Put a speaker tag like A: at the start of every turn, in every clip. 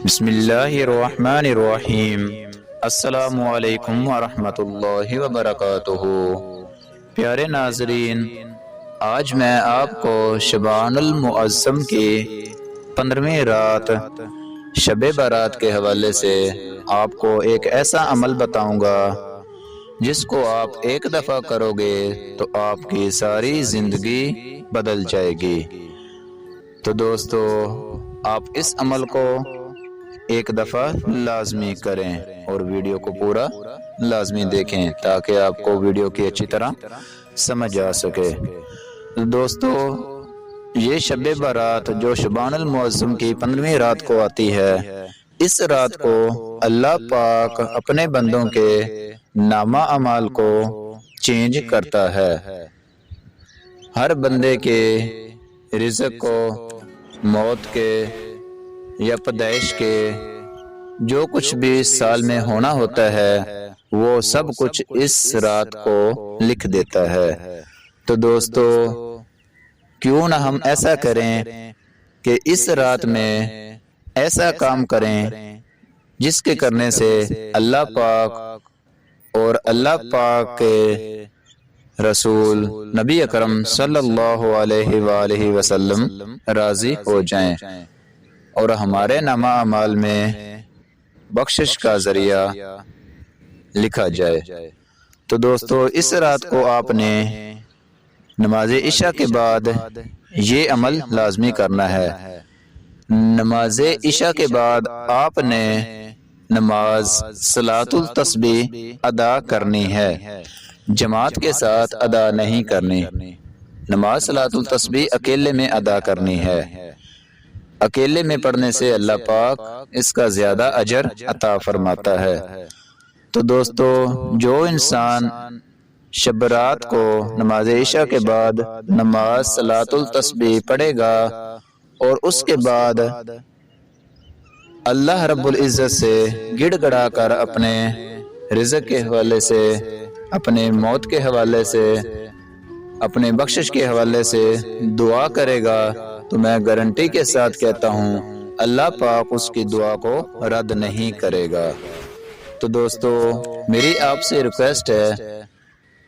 A: بسم اللہ الرحمن الرحیم۔ السلام علیکم ورحمۃ اللہ وبرکاتہ۔ پیارے ناظرین، آج میں آپ کو شعبان المعظم کی 15ویں رات شب برات کے حوالے سے آپ کو ایک ایسا عمل بتاؤں گا جس کو آپ ایک دفعہ کرو گے تو آپ کی ساری زندگی بدل جائے گی۔ تو دوستو، آپ اس عمل کو ایک دفعہ لازمی کریں اور ویڈیو کو پورا لازمی دیکھیں تاکہ آپ کو ویڈیو کی اچھی طرح سمجھ آ سکے۔ دوستو، یہ شب برات جو شعبان المعظم کی 15ویں رات کو آتی ہے، اس رات کو اللہ پاک اپنے بندوں کے نامہ اعمال کو چینج کرتا ہے۔ ہر بندے کے رزق کو، موت کے یا پیدائش کے، جو کچھ بھی سال میں ہونا ہوتا ہے وہ سب کچھ اس رات کو لکھ دیتا ہے۔ تو دوستو، کیوں نہ ہم ایسا کریں کہ اس رات میں ایسا کام کریں جس کے کرنے سے اللہ پاک اور اللہ پاک کے رسول نبی اکرم صلی اللہ علیہ وآلہ وسلم راضی ہو جائیں اور ہمارے نامہ اعمال میں بخشش کا ذریعہ لکھا جائے۔ تو دوستو، اس رات کو آپ نے نماز عشاء کے بعد یہ عمل لازمی کرنا ہے۔ نماز عشاء کے بعد آپ نے نماز صلاۃ التسبیح ادا کرنی ہے، جماعت کے ساتھ ادا نہیں کرنی۔ نماز صلاۃ التسبیح اکیلے میں ادا کرنی ہے۔ اکیلے میں پڑھنے سے اللہ پاک اس کا زیادہ اجر عطا فرماتا ہے۔ تو دوستو، جو انسان شب رات کو نماز عشاء کے بعد نماز صلاۃ التسبیح پڑھے گا اور اس کے بعد اللہ رب العزت سے گڑ گڑا کر اپنے رزق کے حوالے سے، اپنے موت کے حوالے سے، اپنے بخشش کے حوالے سے دعا کرے گا تو میں گارنٹی کے ساتھ کہتا ہوں اللہ پاک اس کی دعا کو رد نہیں کرے گا۔ تو دوستو، میری آپ سے ریکویسٹ ہے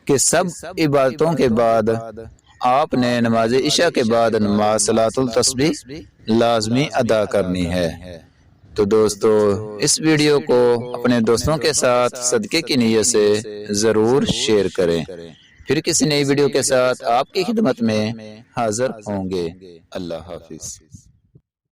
A: کہ سب عبادتوں کے بعد آپ نے نماز عشاء کے بعد نماز صلاۃ التسبیح لازمی ادا کرنی ہے۔ تو دوستو، اس ویڈیو کو اپنے دوستوں کے ساتھ صدقے کی نیت سے ضرور شیئر کریں۔ پھر کسی نئی ویڈیو کے ساتھ آپ کی خدمت میں حاضر ہوں گے۔ اللہ حافظ۔